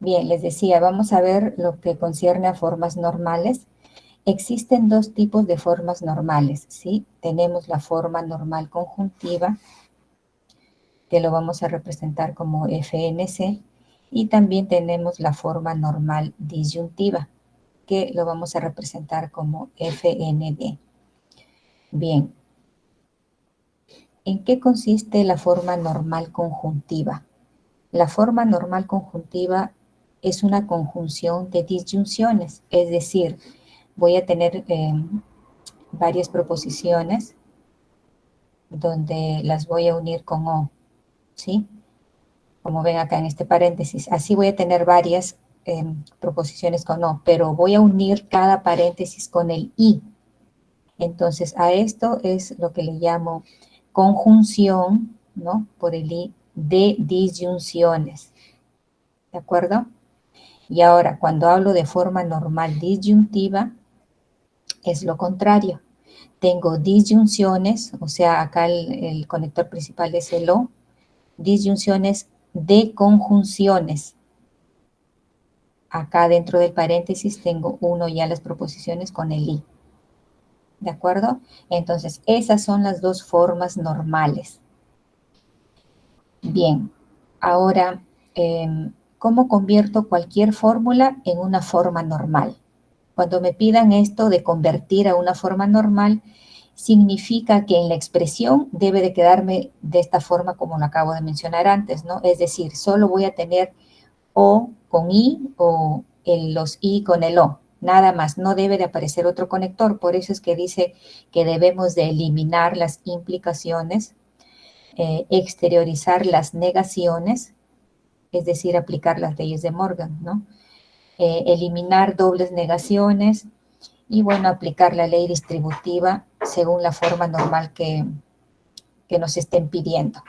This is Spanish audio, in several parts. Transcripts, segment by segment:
Bien, les decía, vamos a ver lo que concierne a formas normales. Existen dos tipos de formas normales, ¿sí? Tenemos la forma normal conjuntiva, que lo vamos a representar como FNC, y también tenemos la forma normal disyuntiva, que lo vamos a representar como FND. Bien, ¿en qué consiste la forma normal conjuntiva? La forma normal conjuntiva es una conjunción de disyunciones, es decir, voy a tener varias proposiciones donde las voy a unir con O, ¿sí? Como ven acá en este paréntesis. Así voy a tener varias proposiciones con O, pero voy a unir cada paréntesis con el I. Entonces, a esto es lo que le llamo conjunción, ¿no? Por el I, de disyunciones. ¿De acuerdo? Y ahora, cuando hablo de forma normal disyuntiva, es lo contrario. Tengo disyunciones, o sea, acá el conector principal es el O, disyunciones de conjunciones. Acá dentro del paréntesis tengo uno ya las proposiciones con el I. ¿De acuerdo? Entonces, esas son las dos formas normales. Bien, ahora, ¿cómo convierto cualquier fórmula en una forma normal? Cuando me pidan esto de convertir a una forma normal, significa que en la expresión debe de quedarme de esta forma como lo acabo de mencionar antes, ¿no? Es decir, solo voy a tener O con I o los I con el O, nada más, no debe de aparecer otro conector, por eso es que dice que debemos de eliminar las implicaciones, exteriorizar las negaciones, es decir, aplicar las leyes de Morgan, ¿no? Eliminar dobles negaciones y, bueno, aplicar la ley distributiva según la forma normal que nos estén pidiendo.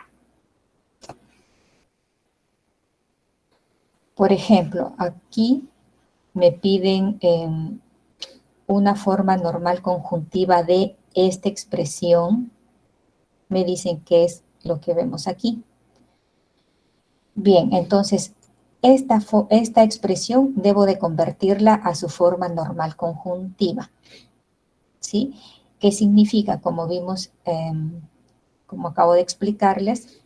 Por ejemplo, aquí me piden una forma normal conjuntiva de esta expresión. Me dicen qué es lo que vemos aquí. Bien, entonces, esta expresión debo de convertirla a su forma normal conjuntiva. ¿Sí? ¿Qué significa? Como vimos, como acabo de explicarles,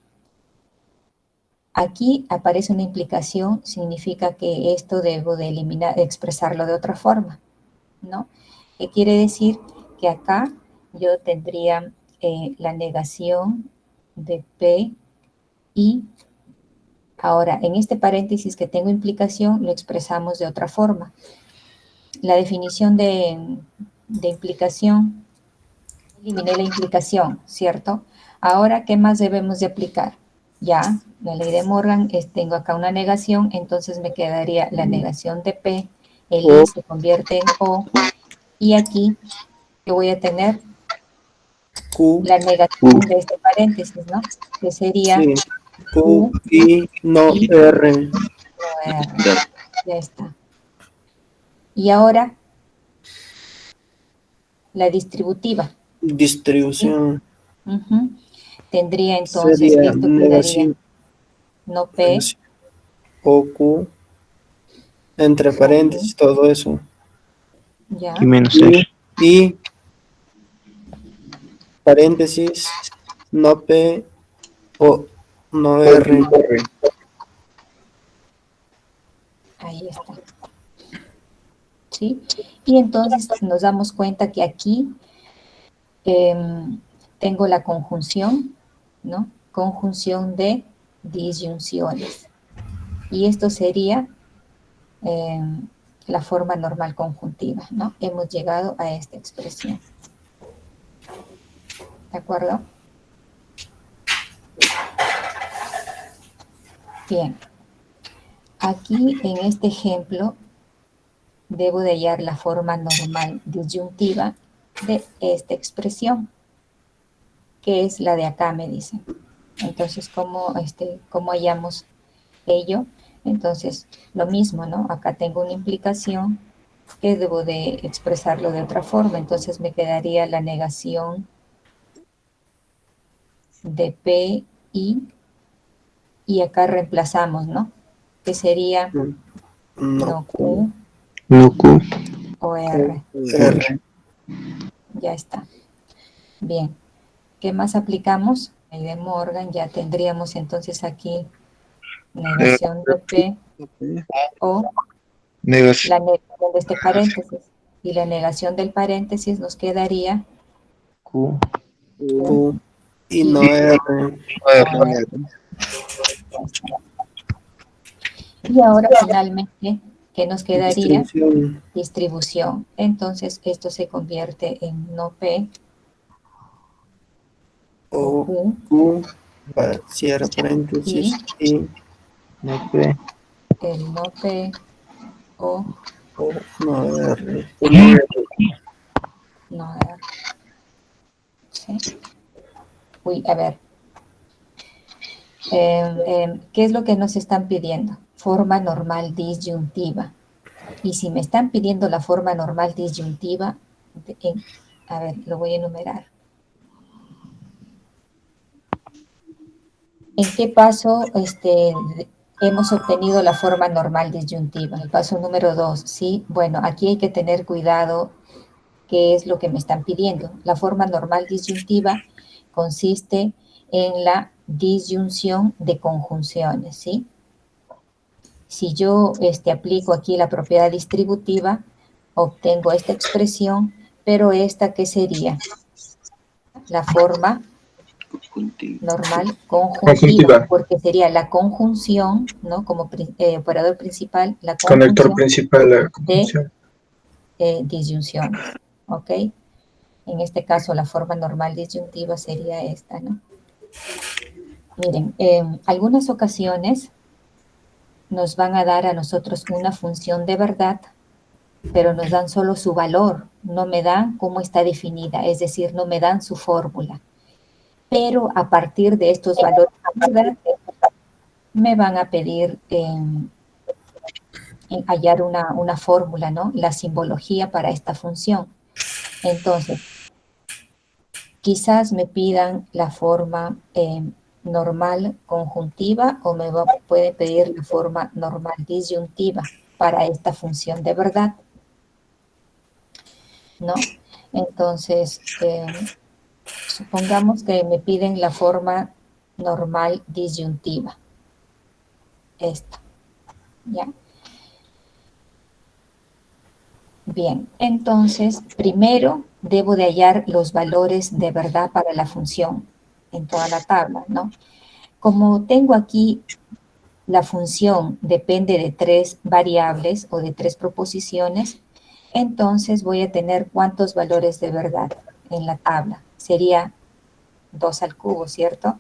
aquí aparece una implicación, significa que esto debo de eliminar, expresarlo de otra forma, ¿no? ¿Qué quiere decir? Que acá yo tendría la negación de P y ahora en este paréntesis que tengo implicación lo expresamos de otra forma. La definición de implicación, eliminé la implicación, ¿cierto? Ahora, ¿qué más debemos de aplicar? Ya, la ley de Morgan, tengo acá una negación, entonces me quedaría la negación de P, el I se convierte en O, y aquí yo voy a tener Q, la negación de este paréntesis, ¿no? Que sería sí, Q, Q, I, no I, R, no R. Ya está. Y ahora, la distributiva. ¿Sí? distribución, Ujú. Tendría entonces, sería esto quedaría negación, no P, o Q, entre o Q, paréntesis, todo eso. Y ya, menos R. Y paréntesis, no P o no R. ahí está. ¿Sí? Y entonces nos damos cuenta que aquí tengo la conjunción, ¿no? Conjunción de disyunciones. Y esto sería la forma normal conjuntiva, ¿no? Hemos llegado a esta expresión. ¿De acuerdo? Bien. Aquí en este ejemplo debo de hallar la forma normal disyuntiva de esta expresión, que es la de acá, me dicen. Entonces, ¿cómo hallamos ello? Entonces, lo mismo, ¿no? Acá tengo una implicación que debo de expresarlo de otra forma. Entonces, me quedaría la negación de P, I, y acá reemplazamos, ¿no? Que sería no Q no Q, o R. R. Ya está. Bien. ¿Qué más aplicamos? Ley de Morgan, ya tendríamos entonces aquí negación de P o negación la negación de este paréntesis. Y la negación del paréntesis nos quedaría Q, Q y y no R. no R. Y ahora finalmente, ¿qué nos quedaría? Distribución. Distribución. Entonces esto se convierte en no P o O Q Q, cierra paréntesis, y no P, el no P o no R. no R. ¿Sí? Uy, a ver. ¿Qué es lo que nos están pidiendo? Forma normal disyuntiva. Y si me están pidiendo la forma normal disyuntiva, a ver, lo voy a enumerar. ¿En qué paso hemos obtenido la forma normal disyuntiva? El paso número 2, ¿sí? Bueno, aquí hay que tener cuidado qué es lo que me están pidiendo. La forma normal disyuntiva consiste en la disyunción de conjunciones, ¿sí? Si yo aplico aquí la propiedad distributiva, obtengo esta expresión, pero esta, ¿qué sería? La forma normal conjuntiva, porque sería la conjunción, ¿no? Como operador principal, la conector conjunción principal de la de conjunción. disyunciones, ¿ok? En este caso, la forma normal disyuntiva sería esta, ¿no? Miren, en algunas ocasiones nos van a dar a nosotros una función de verdad, pero nos dan solo su valor, no me dan cómo está definida, es decir, no me dan su fórmula. Pero a partir de estos valores de verdad, me van a pedir hallar una fórmula, ¿no? La simbología para esta función. Entonces, quizás me pidan la forma normal conjuntiva o puede pedir la forma normal disyuntiva para esta función de verdad, ¿no? Entonces, supongamos que me piden la forma normal disyuntiva. Esta, ¿ya? Bien, entonces, primero debo de hallar los valores de verdad para la función en toda la tabla, ¿no? Como tengo aquí la función depende de 3 variables o de 3 proposiciones, entonces voy a tener cuántos valores de verdad en la tabla. Sería 2 al cubo, ¿cierto?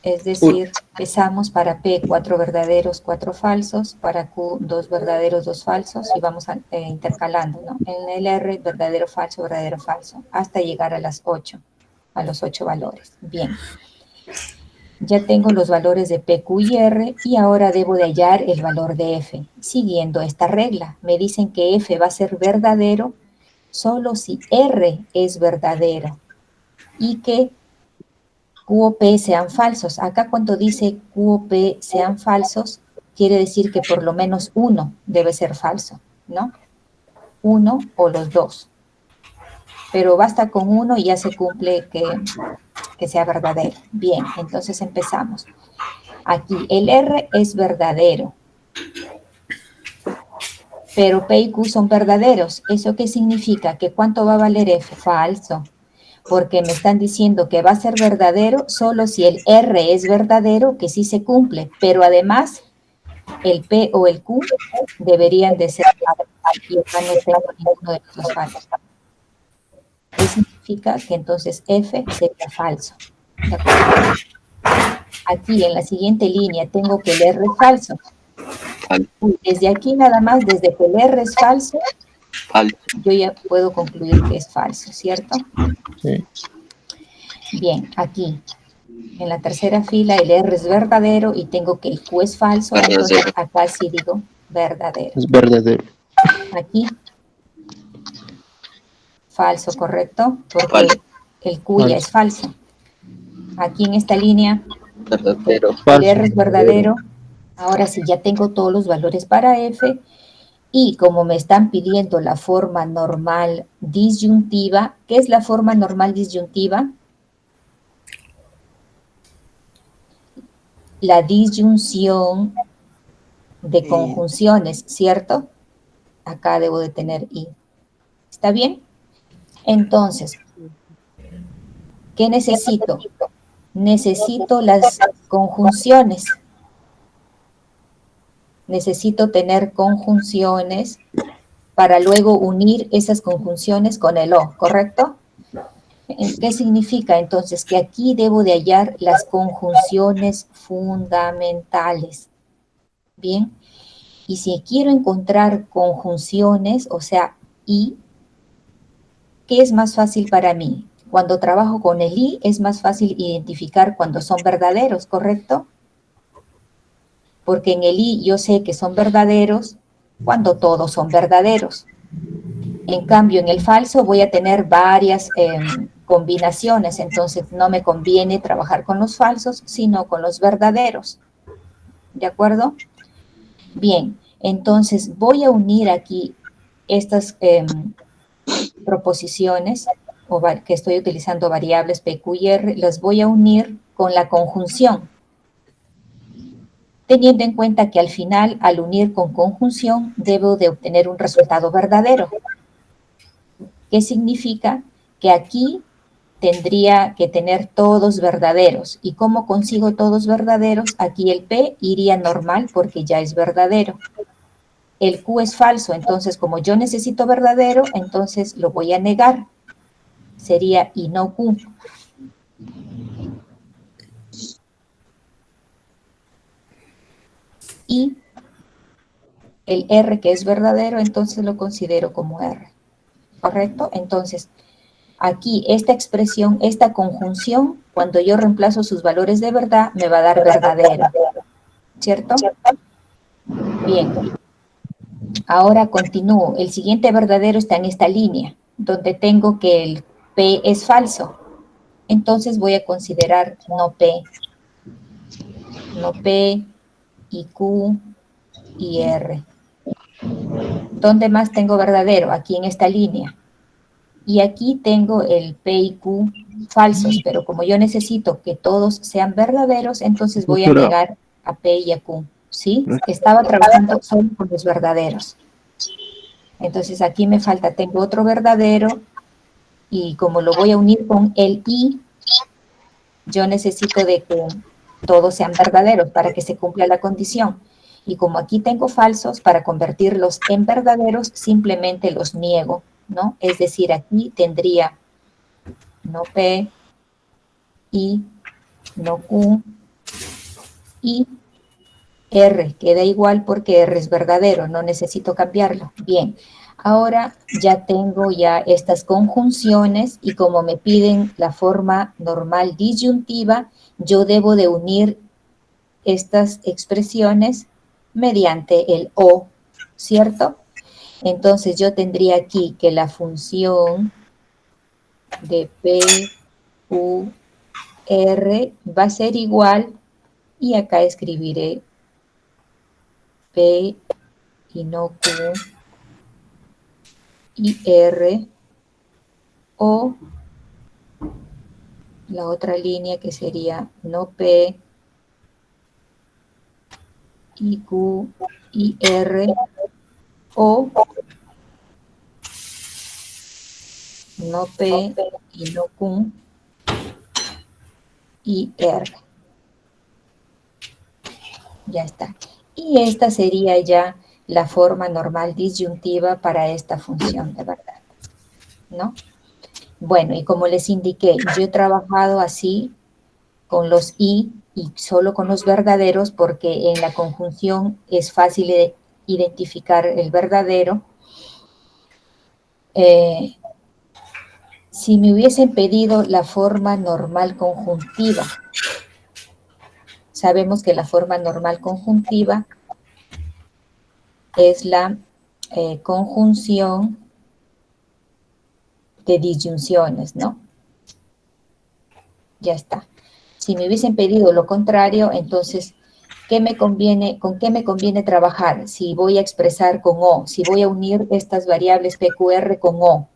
Es decir, empezamos para P 4 verdaderos, 4 falsos, para Q 2 verdaderos, 2 falsos y vamos intercalando, ¿no? En el R, verdadero, falso, hasta llegar a las 8, a los 8 valores. Bien. Ya tengo los valores de P, Q y R y ahora debo de hallar el valor de F. Siguiendo esta regla, me dicen que F va a ser verdadero solo si R es verdadero y que Q o P sean falsos. Acá cuando dice Q o P sean falsos, quiere decir que por lo menos uno debe ser falso, ¿no? Uno o los dos. Pero basta con uno y ya se cumple que sea verdadero. Bien, entonces empezamos. Aquí el R es verdadero, pero P y Q son verdaderos. ¿Eso qué significa? ¿Que cuánto va a valer F? Falso, porque me están diciendo que va a ser verdadero solo si el R es verdadero, que sí se cumple, pero además el P o el Q deberían de ser falsos, y acá no tengo ninguno de los dos falsos. ¿Qué significa? Que entonces F sería falso. ¿De acuerdo? Aquí en la siguiente línea tengo que el R es falso. Desde aquí nada más, desde que el R es falso, yo ya puedo concluir que es falso, ¿cierto? Sí. Bien, aquí en la tercera fila el R es verdadero y tengo que el Q es falso, entonces acá sí digo verdadero. Es verdadero. Aquí, falso, ¿correcto? Porque el Q ya es falso. Aquí en esta línea, el R es verdadero Ahora sí, ya tengo todos los valores para f, y como me están pidiendo la forma normal disyuntiva, ¿qué es la forma normal disyuntiva? La disyunción de conjunciones, ¿cierto? Acá debo de tener i. ¿Está bien? Entonces, ¿qué necesito? Necesito las conjunciones. Necesito tener conjunciones para luego unir esas conjunciones con el o, ¿correcto? ¿Qué significa entonces? Que aquí debo de hallar las conjunciones fundamentales. Bien, y si quiero encontrar conjunciones, o sea, y, ¿qué es más fácil para mí? Cuando trabajo con el i es más fácil identificar cuando son verdaderos, ¿correcto? Porque en el i yo sé que son verdaderos cuando todos son verdaderos. En cambio, en el falso voy a tener varias combinaciones, entonces no me conviene trabajar con los falsos, sino con los verdaderos. ¿De acuerdo? Bien, entonces voy a unir aquí estas proposiciones, que estoy utilizando variables P, Q y R, las voy a unir con la conjunción, teniendo en cuenta que al final, al unir con conjunción, debo de obtener un resultado verdadero. ¿Qué significa? Que aquí tendría que tener todos verdaderos. ¿Y cómo consigo todos verdaderos? Aquí el P iría normal porque ya es verdadero. El Q es falso, entonces como yo necesito verdadero, entonces lo voy a negar. Sería y no Q. Y el R que es verdadero, entonces lo considero como R. ¿Correcto? Entonces, aquí esta expresión, esta conjunción, cuando yo reemplazo sus valores de verdad, me va a dar verdadero. ¿Cierto? Bien. Ahora continúo. El siguiente verdadero está en esta línea, donde tengo que el P es falso. Entonces voy a considerar no P. No P y Q y R. ¿Dónde más tengo verdadero? Aquí en esta línea. Y aquí tengo el P y Q falsos, pero como yo necesito que todos sean verdaderos, entonces voy a negar a P y a Q. ¿Sí? Estaba trabajando solo con los verdaderos. Entonces aquí me falta, tengo otro verdadero, y como lo voy a unir con el i, yo necesito de que todos sean verdaderos para que se cumpla la condición. Y como aquí tengo falsos, para convertirlos en verdaderos, simplemente los niego, ¿no? Es decir, aquí tendría no P, I, no Q, y R. Queda igual porque R es verdadero, no necesito cambiarlo. Bien, ahora ya tengo ya estas conjunciones y como me piden la forma normal disyuntiva, yo debo de unir estas expresiones mediante el O, ¿cierto? Entonces yo tendría aquí que la función de P, Q, R va a ser igual, y acá escribiré P y no Q y R, o la otra línea que sería no P y Q y R, o no P y no Q y R. Ya está. Y esta sería ya la forma normal disyuntiva para esta función de verdad, ¿no? Bueno, y como les indiqué, yo he trabajado así con los y solo con los verdaderos porque en la conjunción es fácil identificar el verdadero. Si me hubiesen pedido la forma normal conjuntiva, sabemos que la forma normal conjuntiva es la conjunción de disyunciones, ¿no? Ya está. Si me hubiesen pedido lo contrario, entonces ¿Con qué me conviene trabajar? Si voy a expresar con O, si voy a unir estas variables PQR con O.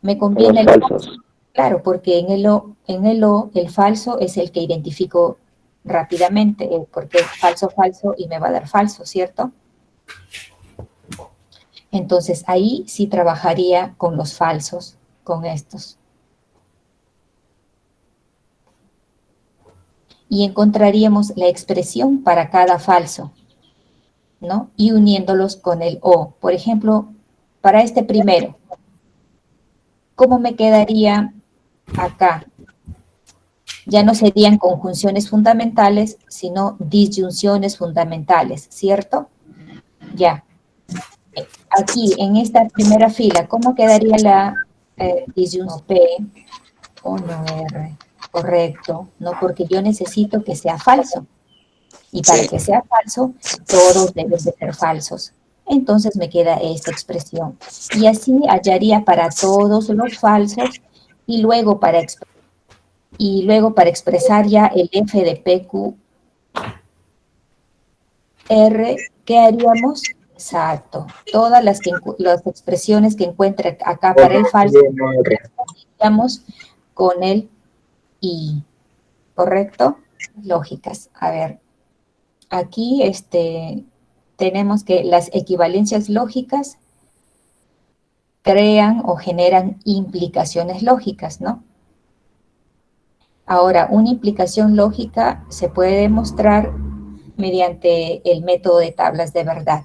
Me Con conviene los el falsos. claro, porque en el O, el falso es el que identifico rápidamente, porque es falso, falso y me va a dar falso, ¿cierto? Entonces, ahí sí trabajaría con los falsos, con estos. Y encontraríamos la expresión para cada falso, ¿no? Y uniéndolos con el O. Por ejemplo, para este primero, ¿cómo me quedaría acá? Ya no serían conjunciones fundamentales, sino disyunciones fundamentales, ¿cierto? Ya. Aquí, en esta primera fila, ¿cómo quedaría la disyunción P o no R? Correcto, ¿no? Porque yo necesito que sea falso. Y para Sí. que sea falso, todos deben de ser falsos. Entonces me queda esta expresión. Y así hallaría para todos los falsos y luego para expresar ya el f de PQ R, ¿qué haríamos? Exacto. Todas las expresiones que encuentre acá para el falso, respondíamos con el I. ¿Correcto? Lógicas. A ver, aquí tenemos que las equivalencias lógicas crean o generan implicaciones lógicas, ¿no? Ahora, una implicación lógica se puede demostrar mediante el método de tablas de verdad.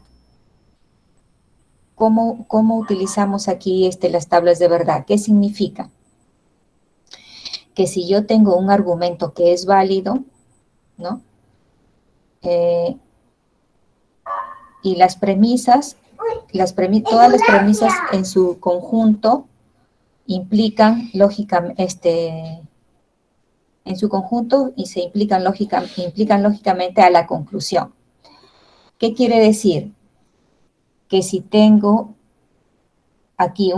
¿Cómo utilizamos aquí las tablas de verdad? ¿Qué significa? Que si yo tengo un argumento que es válido, ¿no? Y las premisas, todas las premisas en su conjunto implican lógicamente, en su conjunto y se implican lógicamente a la conclusión. ¿Qué quiere decir? Que si tengo aquí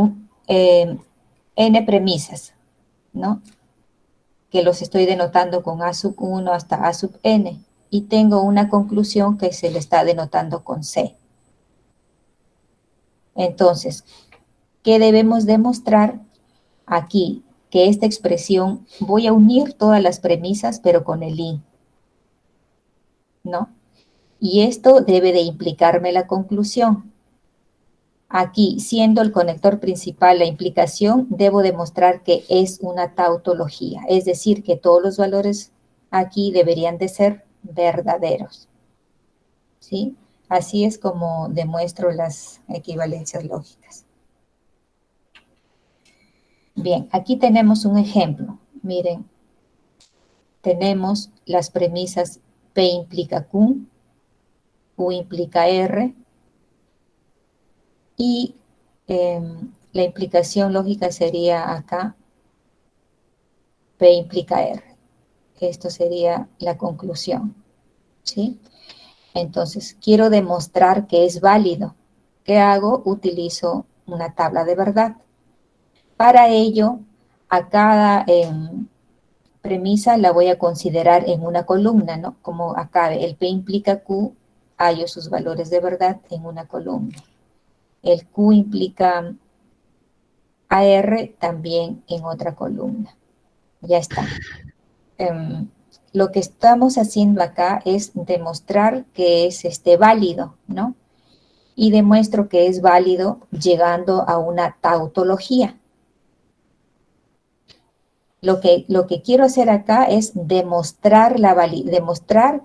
n premisas, ¿no? Que los estoy denotando con A sub 1 hasta A sub n, y tengo una conclusión que se le está denotando con C. Entonces, ¿qué debemos demostrar aquí? Que esta expresión, voy a unir todas las premisas, pero con el I, ¿no? Y esto debe de implicarme la conclusión. Aquí, siendo el conector principal la implicación, debo demostrar que es una tautología, es decir, que todos los valores aquí deberían de ser verdaderos, ¿sí? Así es como demuestro las equivalencias lógicas. Bien, aquí tenemos un ejemplo. Miren, tenemos las premisas P implica Q, Q implica R, y la implicación lógica sería acá, P implica R. Esto sería la conclusión, ¿sí? Entonces, quiero demostrar que es válido. ¿Qué hago? Utilizo una tabla de verdad. Para ello, a cada premisa la voy a considerar en una columna, ¿no? Como acá el P implica Q, hallo sus valores de verdad en una columna. El Q implica AR también en otra columna. Ya está. Lo que estamos haciendo acá es demostrar que es válido, ¿no? Y demuestro que es válido llegando a una tautología. Lo que quiero hacer acá es demostrar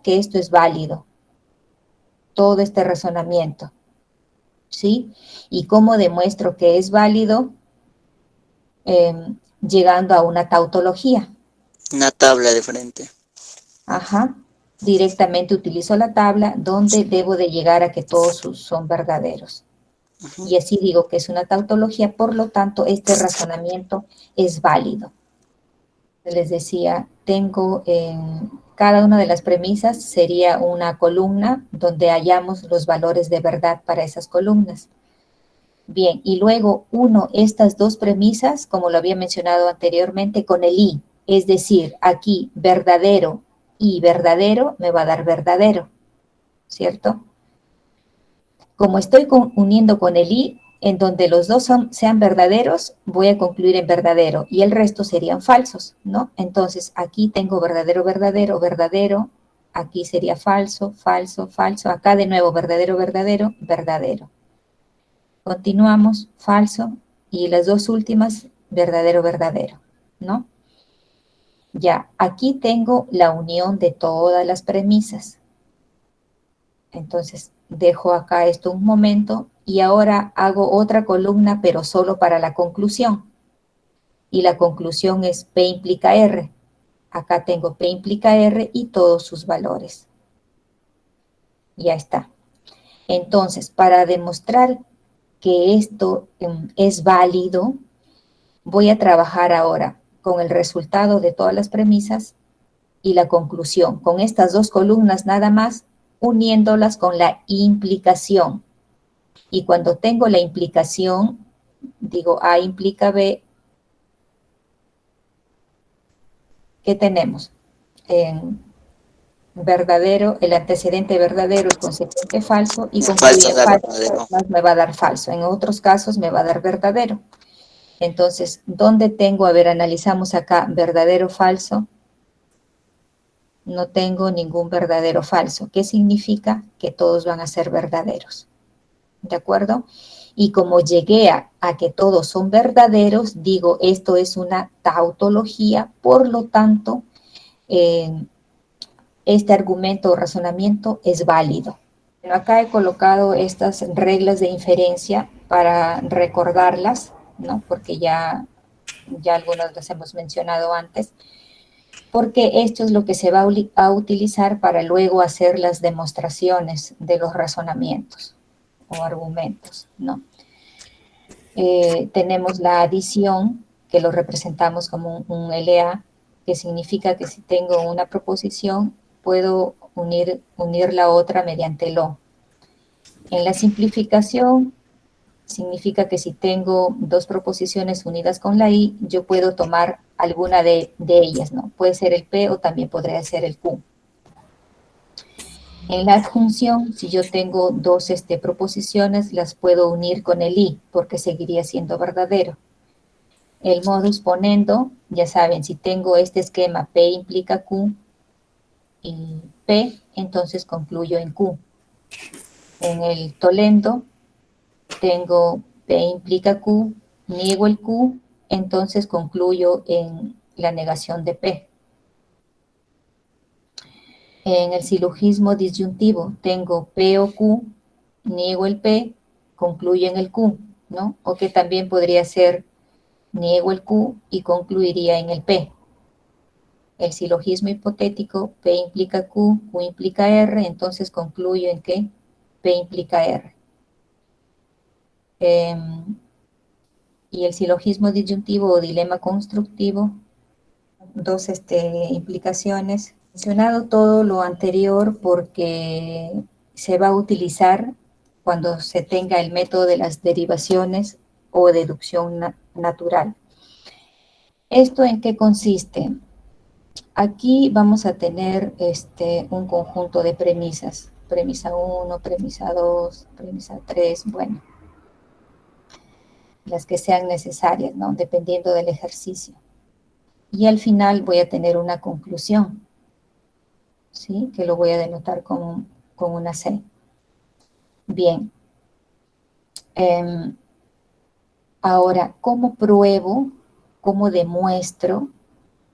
que esto es válido. Todo este razonamiento, ¿sí? ¿Y cómo demuestro que es válido? Llegando a una tautología. Una tabla de frente. Ajá. Directamente utilizo la tabla donde debo de llegar a que todos son verdaderos. Y así digo que es una tautología, por lo tanto, este razonamiento es válido. Les decía, tengo en cada una de las premisas sería una columna donde hallamos los valores de verdad para esas columnas. Bien, y luego uno estas dos premisas, como lo había mencionado anteriormente, con el I, es decir, aquí verdadero y verdadero, me va a dar verdadero, ¿cierto? Como estoy uniendo con el y, en donde los dos sean verdaderos, voy a concluir en verdadero y el resto serían falsos, ¿no? Entonces, aquí tengo verdadero, verdadero, verdadero, aquí sería falso, falso, falso, acá de nuevo verdadero, verdadero, verdadero. Continuamos, falso, y las dos últimas, verdadero, verdadero, ¿no? Ya, aquí tengo la unión de todas las premisas. Entonces, dejo acá esto un momento y ahora hago otra columna, pero solo para la conclusión. Y la conclusión es P implica R. Acá tengo P implica R y todos sus valores. Ya está. Entonces, para demostrar que esto es válido, voy a trabajar ahora con el resultado de todas las premisas y la conclusión, con estas dos columnas nada más, uniéndolas con la implicación. Y cuando tengo la implicación, digo A implica B, ¿qué tenemos? En verdadero, el antecedente verdadero, el consecuente falso, y concluye Falso da falso, verdadero. más me va a dar falso. En otros casos me va a dar verdadero. Entonces, ¿dónde tengo? A ver, analizamos acá, verdadero, falso. No tengo ningún verdadero falso. ¿Qué significa? Que todos van a ser verdaderos. ¿De acuerdo? Y como llegué a que todos son verdaderos, digo, esto es una tautología, por lo tanto, este argumento o razonamiento es válido. Bueno, acá he colocado estas reglas de inferencia para recordarlas, ¿no? Porque ya algunas las hemos mencionado antes, porque esto es lo que se va a utilizar para luego hacer las demostraciones de los razonamientos o argumentos, ¿no? Tenemos la adición, que lo representamos como un LA, que significa que si tengo una proposición, puedo unir la otra mediante lo. En la simplificación, significa que si tengo dos proposiciones unidas con la I, yo puedo tomar alguna de ellas, ¿no? Puede ser el P o también podría ser el Q. En la adjunción, si yo tengo dos proposiciones, las puedo unir con el I, porque seguiría siendo verdadero. El modus ponendo, ya saben, si tengo este esquema P implica Q y P, entonces concluyo en Q. En el tolendo, tengo P implica Q, niego el Q, entonces concluyo en la negación de P. En el silogismo disyuntivo, tengo P o Q, niego el P, concluyo en el Q, ¿no? O que también podría ser niego el Q y concluiría en el P. El silogismo hipotético, P implica Q, Q implica R, entonces concluyo en que P implica R. Y el silogismo disyuntivo o dilema constructivo, dos implicaciones. He mencionado todo lo anterior porque se va a utilizar cuando se tenga el método de las derivaciones o deducción natural. ¿Esto en qué consiste? Aquí vamos a tener un conjunto de premisas. Premisa 1, premisa 2, premisa 3, bueno, las que sean necesarias, ¿no? Dependiendo del ejercicio. Y al final voy a tener una conclusión, ¿sí? Que lo voy a denotar con una C. Bien. Ahora, ¿cómo pruebo, cómo demuestro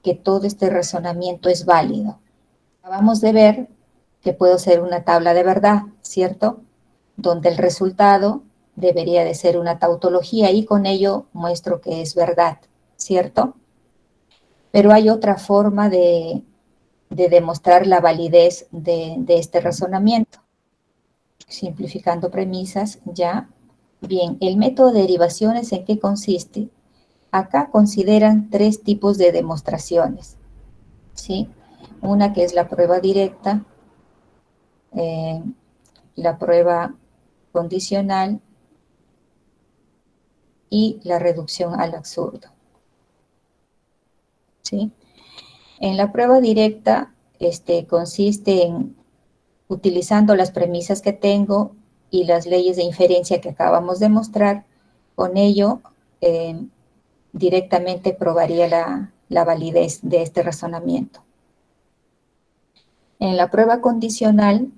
que todo este razonamiento es válido? Acabamos de ver que puedo ser una tabla de verdad, ¿cierto? Donde el resultado debería de ser una tautología y con ello muestro que es verdad, ¿cierto? Pero hay otra forma de demostrar la validez de este razonamiento. Simplificando premisas, ya. Bien, el método de derivaciones, ¿en qué consiste? Acá consideran tres tipos de demostraciones, ¿sí? Una que es la prueba directa, la prueba condicional y la reducción al absurdo, ¿sí? En la prueba directa consiste en, utilizando las premisas que tengo y las leyes de inferencia que acabamos de mostrar, con ello directamente probaría la validez de este razonamiento. En la prueba condicional,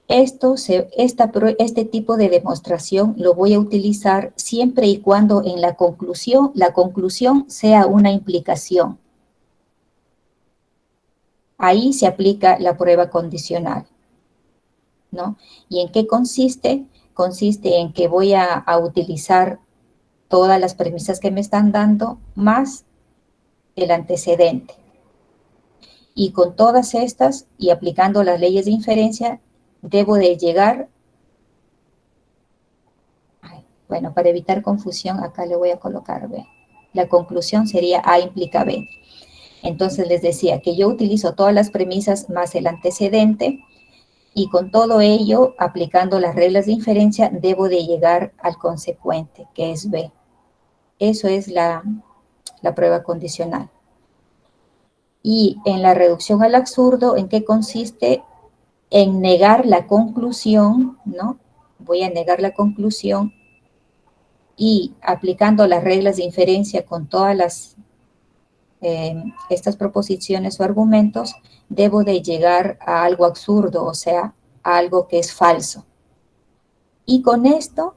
este tipo de demostración lo voy a utilizar siempre y cuando en la conclusión sea una implicación. Ahí se aplica la prueba condicional, ¿no? ¿Y en qué consiste? Consiste en que voy a utilizar todas las premisas que me están dando más el antecedente. Y con todas estas y aplicando las leyes de inferencia, debo de llegar, bueno, para evitar confusión, acá le voy a colocar B. La conclusión sería A implica B. Entonces les decía que yo utilizo todas las premisas más el antecedente y con todo ello, aplicando las reglas de inferencia, debo de llegar al consecuente, que es B. Eso es la prueba condicional. Y en la reducción al absurdo, ¿en qué consiste? En negar la conclusión, ¿no? Voy a negar la conclusión y aplicando las reglas de inferencia con todas estas proposiciones o argumentos, debo de llegar a algo absurdo, o sea, a algo que es falso. Y con esto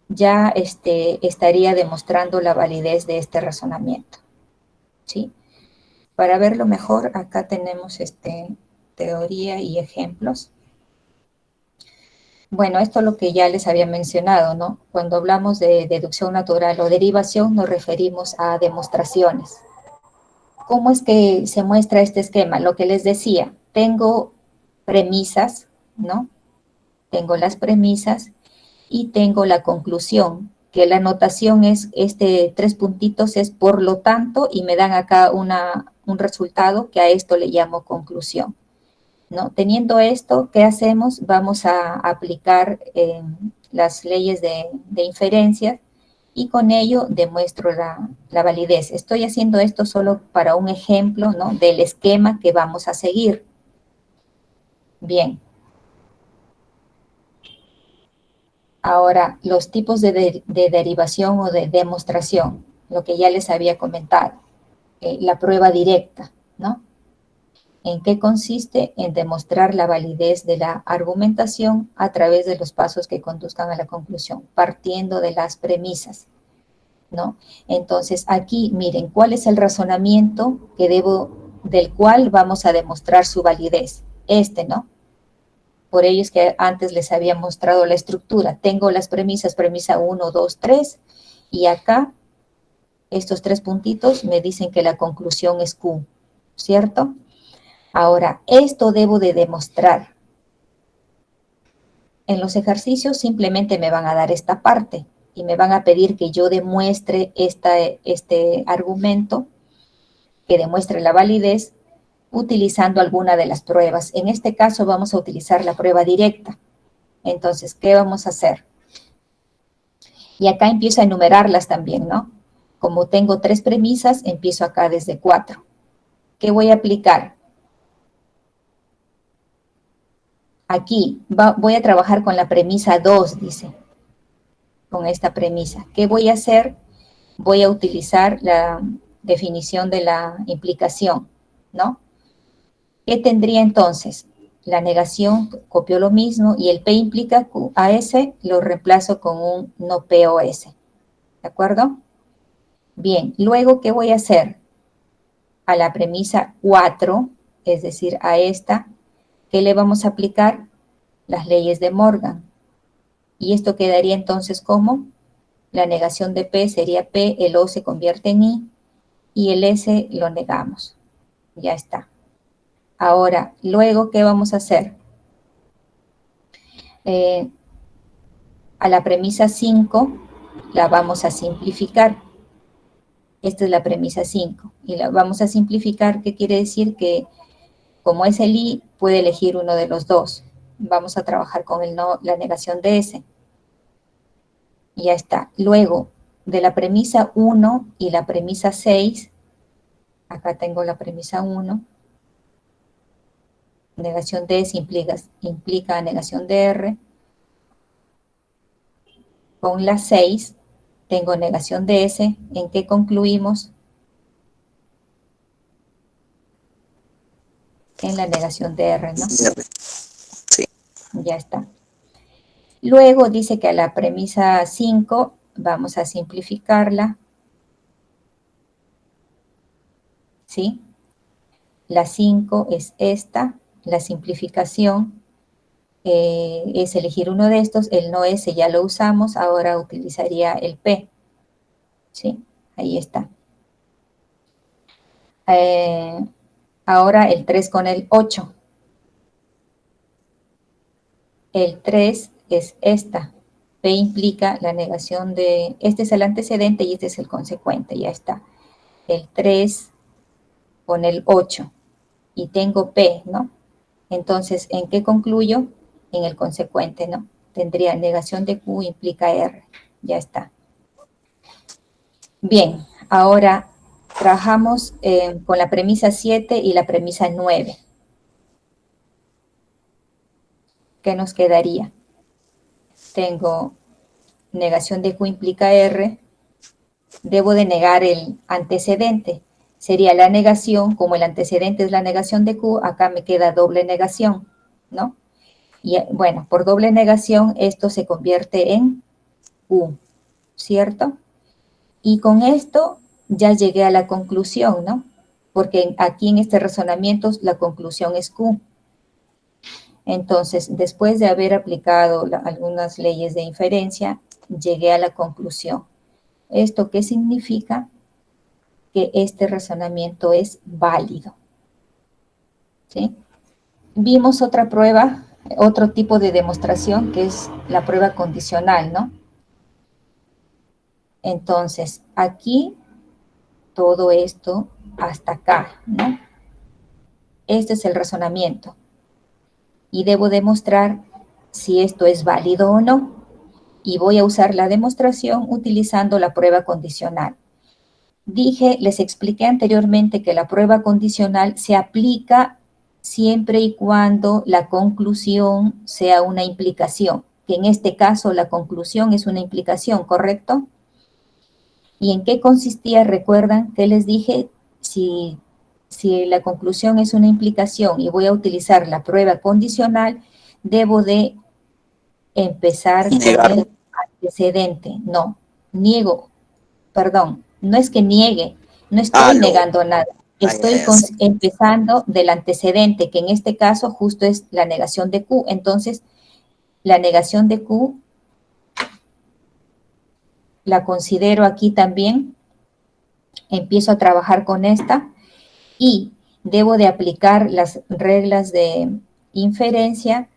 ya estaría demostrando la validez de este razonamiento, ¿sí? Para verlo mejor, acá tenemos teoría y ejemplos. Bueno, esto es lo que ya les había mencionado, ¿no? Cuando hablamos de deducción natural o derivación, nos referimos a demostraciones. ¿Cómo es que se muestra este esquema? Lo que les decía, tengo premisas, ¿no? Tengo las premisas y tengo la conclusión, que la notación es, 3 puntitos es por lo tanto, y me dan acá un resultado que a esto le llamo conclusión, ¿no? Teniendo esto, ¿qué hacemos? Vamos a aplicar las leyes de inferencia y con ello demuestro la validez. Estoy haciendo esto solo para un ejemplo, ¿no? Del esquema que vamos a seguir. Bien. Ahora, los tipos de derivación o de demostración, lo que ya les había comentado, la prueba directa, ¿no? ¿En qué consiste? En demostrar la validez de la argumentación a través de los pasos que conduzcan a la conclusión, partiendo de las premisas, ¿no? Entonces, aquí, miren, ¿cuál es el razonamiento del cual vamos a demostrar su validez? ¿No? Por ello es que antes les había mostrado la estructura. Tengo las premisas, premisa 1, 2, 3, y acá estos 3 puntitos me dicen que la conclusión es Q, ¿cierto? Ahora, esto debo de demostrar. En los ejercicios simplemente me van a dar esta parte y me van a pedir que yo demuestre este argumento, que demuestre la validez, utilizando alguna de las pruebas. En este caso vamos a utilizar la prueba directa. Entonces, ¿qué vamos a hacer? Y acá empiezo a enumerarlas también, ¿no? Como tengo 3 premisas, empiezo acá desde 4. ¿Qué voy a aplicar? Aquí voy a trabajar con la premisa 2, dice. Con esta premisa. ¿Qué voy a hacer? Voy a utilizar la definición de la implicación, ¿no? ¿Qué tendría entonces? La negación, copio lo mismo, y el P implica Q, a S lo reemplazo con un no P o S. ¿De acuerdo? Bien, luego, ¿qué voy a hacer? A la premisa 4, es decir, a esta, ¿qué le vamos a aplicar? Las leyes de Morgan. Y esto quedaría entonces como la negación de P sería P, el O se convierte en I, y el S lo negamos. Ya está. Ahora, luego, ¿qué vamos a hacer? A la premisa 5 la vamos a simplificar. Esta es la premisa 5. Y la vamos a simplificar, ¿qué quiere decir? Que como es el I, puede elegir uno de los dos. Vamos a trabajar con la negación de S. Y ya está. Luego, de la premisa 1 y la premisa 6, acá tengo la premisa 1, Negación de S implica negación de R. Con la 6 tengo negación de S. ¿En qué concluimos? En la negación de R, ¿no? Sí. Ya está. Luego dice que a la premisa 5 vamos a simplificarla. ¿Sí? La 5 es esta. La simplificación es elegir uno de estos. El no S ya lo usamos. Ahora utilizaría el P. ¿Sí? Ahí está. Ahora el 3 con el 8. El 3 es esta. P implica la negación de... Este es el antecedente y este es el consecuente. Ya está. El 3 con el 8. Y tengo P, ¿no? Entonces, ¿en qué concluyo? En el consecuente, ¿no? Tendría negación de Q implica R. Ya está. Bien, ahora trabajamos con la premisa 7 y la premisa 9. ¿Qué nos quedaría? Tengo negación de Q implica R. Debo de negar el antecedente. Sería la negación, como el antecedente es la negación de Q, acá me queda doble negación, ¿no? Y bueno, por doble negación esto se convierte en Q, ¿cierto? Y con esto ya llegué a la conclusión, ¿no? Porque aquí en este razonamiento la conclusión es Q. Entonces, después de haber aplicado algunas leyes de inferencia, llegué a la conclusión. ¿Esto qué significa? Que este razonamiento es válido. ¿Sí? Vimos otra prueba, otro tipo de demostración, que es la prueba condicional, ¿no? Entonces, aquí, todo esto hasta acá, ¿no? Este es el razonamiento. Y debo demostrar si esto es válido o no. Y voy a usar la demostración utilizando la prueba condicional. Les expliqué anteriormente que la prueba condicional se aplica siempre y cuando la conclusión sea una implicación, que en este caso la conclusión es una implicación, ¿correcto? ¿Y en qué consistía? Recuerdan que les dije, si la conclusión es una implicación y voy a utilizar la prueba condicional, debo de empezar Negar. con el antecedente. No, no es que niegue, no estoy negando nada. Estoy empezando del antecedente, que en este caso justo es la negación de Q. Entonces, la negación de Q la considero aquí también. Empiezo a trabajar con esta y debo de aplicar las reglas de inferencia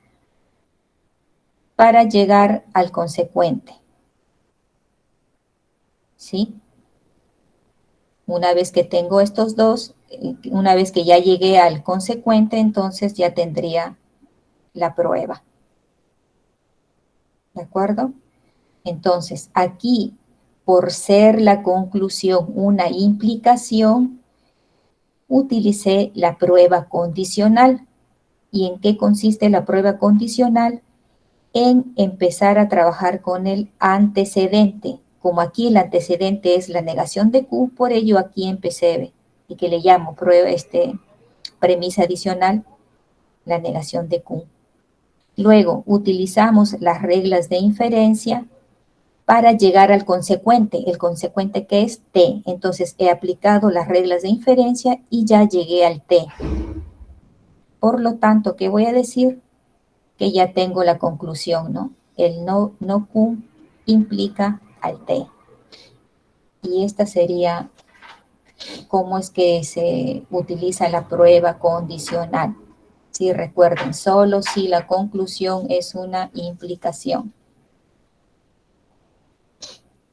para llegar al consecuente. ¿Sí? Una vez que tengo estos dos, una vez que ya llegué al consecuente, entonces ya tendría la prueba. ¿De acuerdo? Entonces, aquí, por ser la conclusión una implicación, utilicé la prueba condicional. ¿Y en qué consiste la prueba condicional? En empezar a trabajar con el antecedente. Como aquí el antecedente es la negación de Q, por ello aquí empecé, y que le llamo premisa adicional, la negación de Q. Luego utilizamos las reglas de inferencia para llegar al consecuente. El consecuente que es T. Entonces he aplicado las reglas de inferencia y ya llegué al T. Por lo tanto, ¿qué voy a decir? Que ya tengo la conclusión, ¿no? El no Q implica al T. Y esta sería cómo es que se utiliza la prueba condicional. Sí, recuerden, solo si la conclusión es una implicación.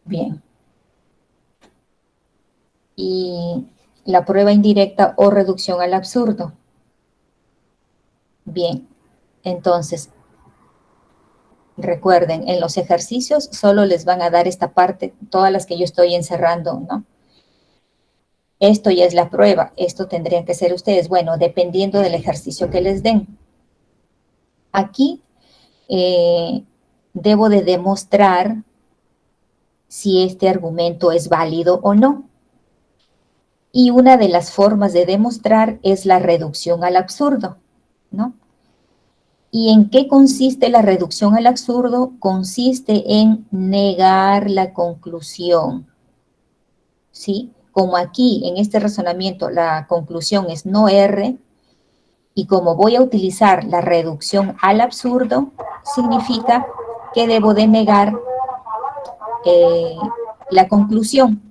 Bien. Y la prueba indirecta o reducción al absurdo. Bien, entonces, recuerden, en los ejercicios solo les van a dar esta parte, todas las que yo estoy encerrando, ¿no? esto ya es la prueba, esto tendrían que ser ustedes, bueno, dependiendo del ejercicio que les den. Aquí debo de demostrar si este argumento es válido o no. Y una de las formas de demostrar es la reducción al absurdo, ¿no? ¿Y en qué consiste la reducción al absurdo? Consiste en negar la conclusión, ¿sí? Como aquí, en este razonamiento, la conclusión es no R, y como voy a utilizar la reducción al absurdo, significa que debo de negar la conclusión,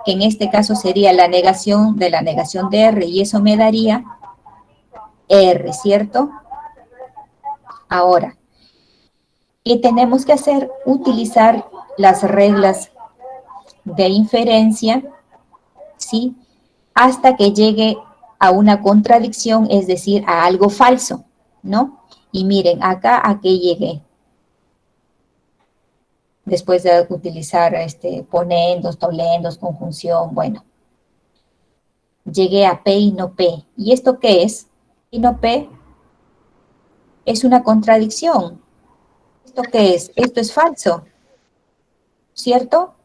que en este caso sería la negación de R, y eso me daría R, ¿cierto? Ahora, ¿qué tenemos que hacer? Utilizar las reglas de inferencia, ¿sí? Hasta que llegue a una contradicción, es decir, a algo falso, ¿no? Y miren, acá a qué llegué. Después de utilizar ponendos, tolendos, conjunción, bueno. Llegué a P y no P. ¿Y esto qué es? Y no P es una contradicción. ¿Esto qué es? Esto es falso, ¿cierto?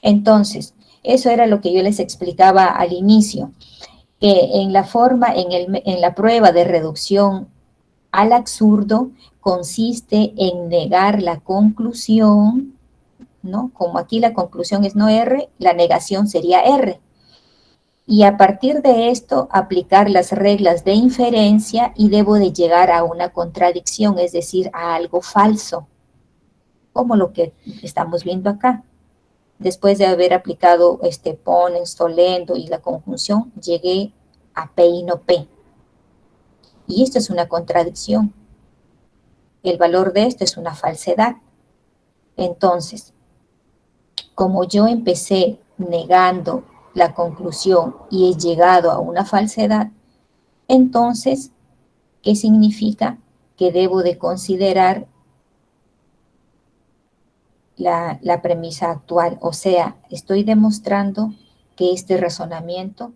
Entonces, eso era lo que yo les explicaba al inicio, que en la forma, en la prueba de reducción al absurdo, consiste en negar la conclusión, ¿no? Como aquí la conclusión es no R, la negación sería R. Y a partir de esto, aplicar las reglas de inferencia y debo de llegar a una contradicción, es decir, a algo falso, como lo que estamos viendo acá. Después de haber aplicado ponens, tolendo y la conjunción, llegué a P y no P. Y esto es una contradicción. El valor de esto es una falsedad. Entonces, como yo empecé negando la conclusión y he llegado a una falsedad, entonces, ¿qué significa? Que debo de considerar la premisa actual. O sea, estoy demostrando que este razonamiento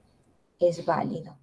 es válido.